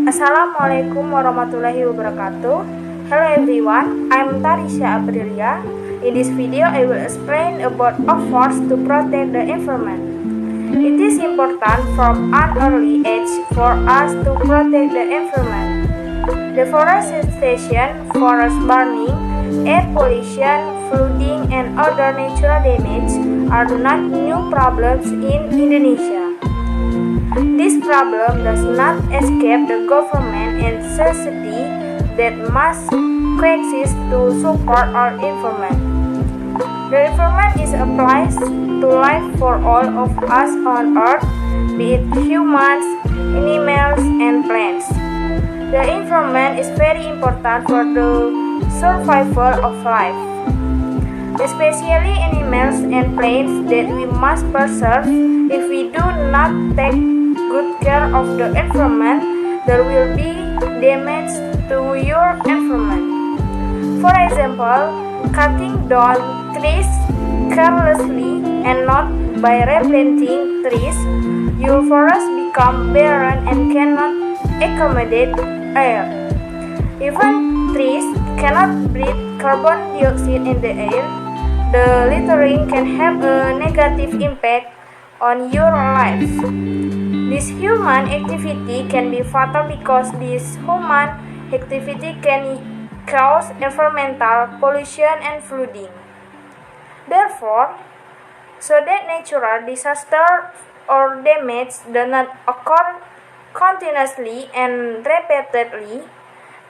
Assalamualaikum warahmatullahi wabarakatuh. Hello everyone, I'm Tarisha Aprilia. In this video, I will explain about efforts to protect the environment. It is important from an early age for us to protect the environment. Deforestation, forest burning, air pollution, flooding, and other natural damage are not new problems in Indonesia. This problem does not escape the government and society that must coexist to support our environment. The environment is a place to life for all of us on earth, be it humans, animals, and plants. The environment is very important for the survival of life, especially animals and plants that we must preserve. If we do not take good care of the environment, there will be damage to your environment. For example, cutting down trees carelessly and not by replanting trees, your forest become barren and cannot accommodate air. Even trees cannot breathe carbon dioxide in the air. The littering can have a negative impact on your lives. This human activity can be fatal because this human activity can cause environmental pollution and flooding. Therefore, so that natural disaster or damage do not occur continuously and repeatedly,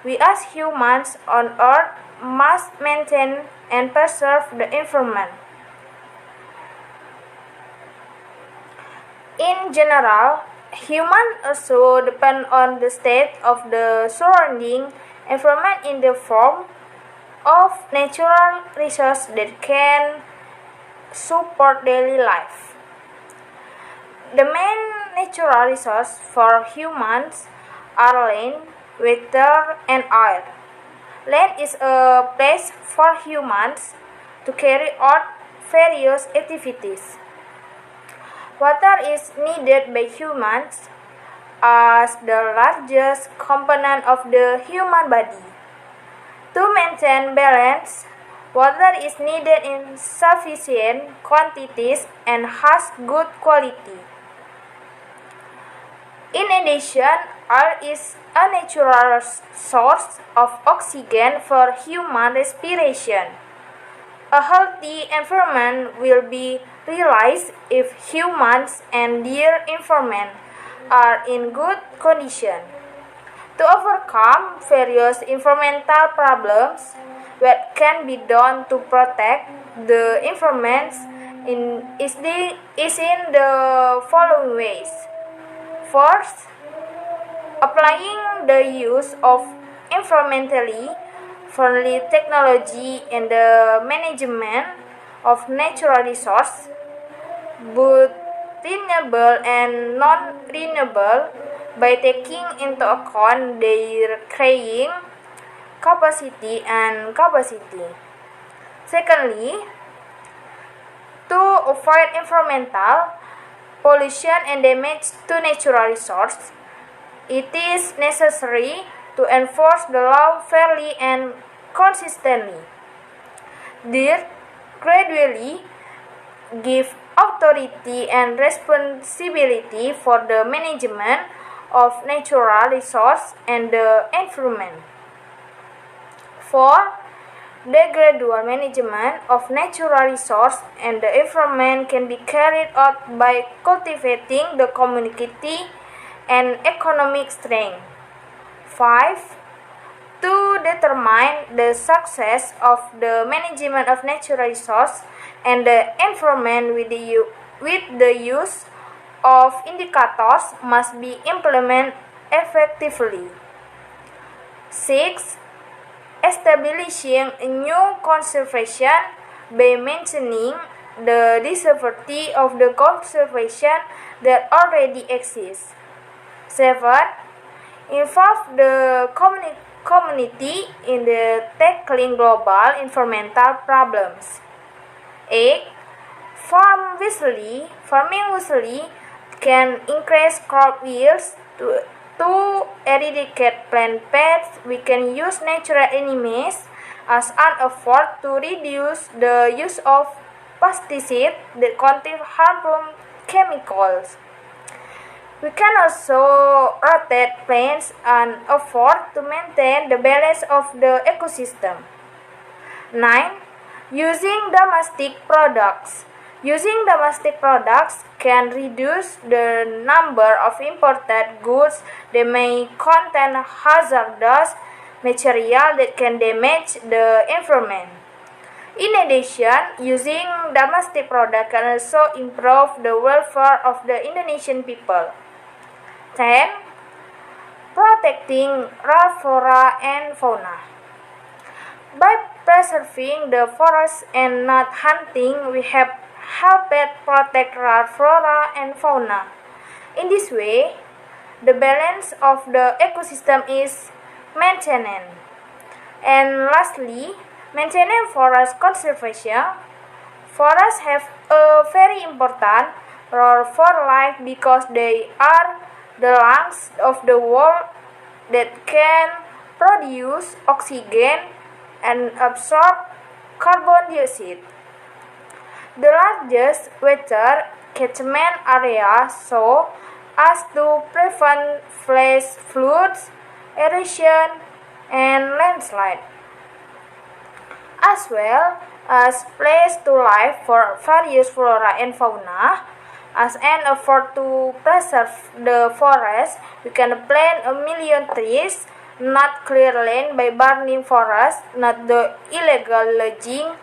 we as humans on earth must maintain and preserve the environment. In general, humans also depend on the state of the surrounding environment in the form of natural resources that can support daily life. The main natural resources for humans are land, water, and air. Land is a place for humans to carry out various activities. Water is needed by humans as the largest component of the human body. To maintain balance, water is needed in sufficient quantities and has good quality. In addition, air is a natural source of oxygen for human respiration. A healthy environment will be realized if humans and their environment are in good condition. To overcome various environmental problems, what can be done to protect the environment is in the following ways. First, applying the use of environmentally friendly technology and the management of natural resources, both renewable and non-renewable, by taking into account their carrying capacity and capacity. Secondly, to avoid environmental pollution and damage to natural resources, it is necessary to enforce the law fairly and consistently. Third, gradually give authority and responsibility for the management of natural resources and the environment. Four, the gradual management of natural resources and the environment can be carried out by cultivating the community and economic strength. 5. To determine the success of the management of natural resources and the environment with the use of indicators must be implemented effectively. 6. Establishing a new conservation by maintaining the diversity of the conservation that already exists. 7. Involve the community in the tackling global environmental problems. 8. Farming wisely can increase crop yields to To eradicate plant pests, we can use natural enemies as an effort to reduce the use of pesticides that contain harmful chemicals. We can also rotate plants and effort to maintain the balance of the ecosystem. 9. Using domestic products. Using domestic products can reduce the number of imported goods that may contain hazardous material that can damage the environment. In addition, using domestic products can also improve the welfare of the Indonesian people. 10. Protecting rare flora and fauna. By preserving the forest and not hunting, we have helped protect rare flora and fauna. In this way, the balance of the ecosystem is maintained. And lastly, maintaining forest conservation. Forests have a very important role for life because they are the lungs of the world that can produce oxygen and absorb carbon dioxide. The largest water catchment area so as to prevent flash floods, erosion, and landslide, as well as place to live for various flora and fauna. As an effort to preserve the forest, we can plant 1,000,000 trees, not clear land by burning forests, not the illegal logging.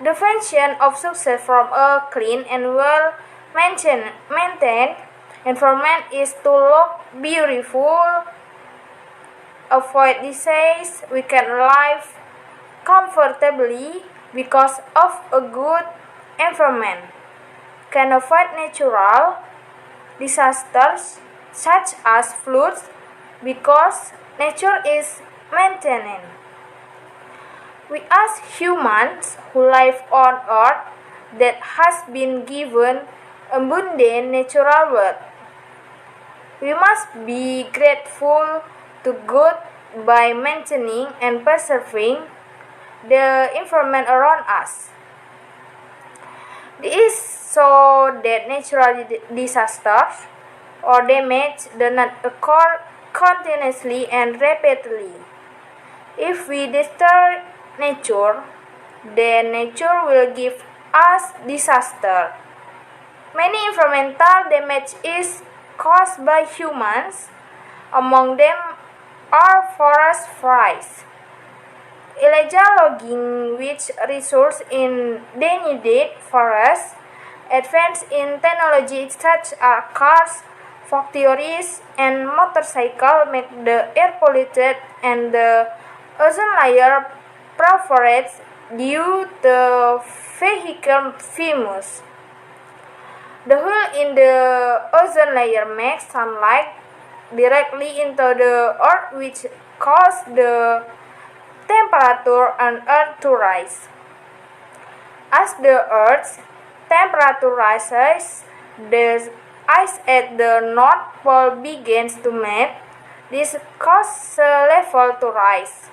Definition of success from a clean and well-maintained environment is to look beautiful, avoid disease, we can live comfortably because of a good environment, can avoid natural disasters such as floods because nature is maintained. We as humans who live on earth that has been given abundant natural wealth, we must be grateful to God by maintaining and preserving the environment around us. This is so that natural disasters or damage do not occur continuously and repeatedly. If we destroy nature, then nature will give us disaster. Many environmental damage is caused by humans. Among them are forest fires, illegal logging which results in denuded forests, advance in technology such as cars, factories, and motorcycles make the air polluted and the ozone layer perforates due to vehicle fumes. The hole in the ozone layer makes sunlight directly into the earth, which causes the temperature on earth to rise. As the earth's temperature rises, the ice at the North Pole begins to melt. This causes the level to rise.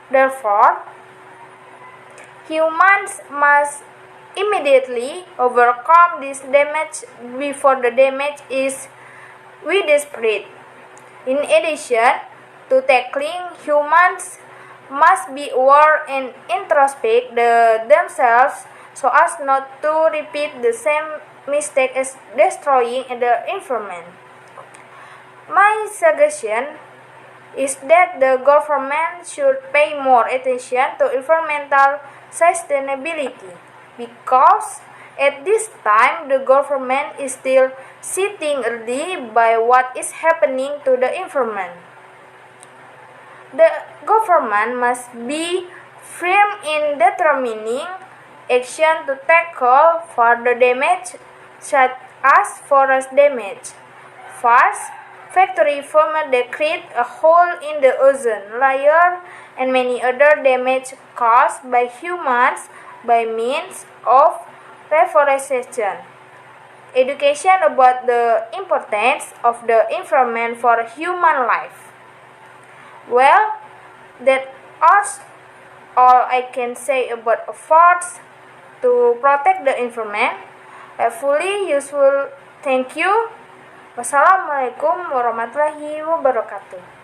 Therefore, humans must immediately overcome this damage before the damage is widespread. In addition to tackling, humans must be aware and introspect themselves so as not to repeat the same mistake as destroying the environment. My suggestion is that the government should pay more attention to environmental sustainability because at this time the government is still sitting idly by what is happening to the environment. The government must be firm in determining action to tackle further damage such as forest damage. First, factory fires that create a hole in the ozone layer and many other damage caused by humans by means of reforestation. education about the importance of the environment for human life. Well, that's all I can say about efforts to protect the environment. Hopefully useful. Thank you. Wassalamualaikum warahmatullahi wabarakatuh.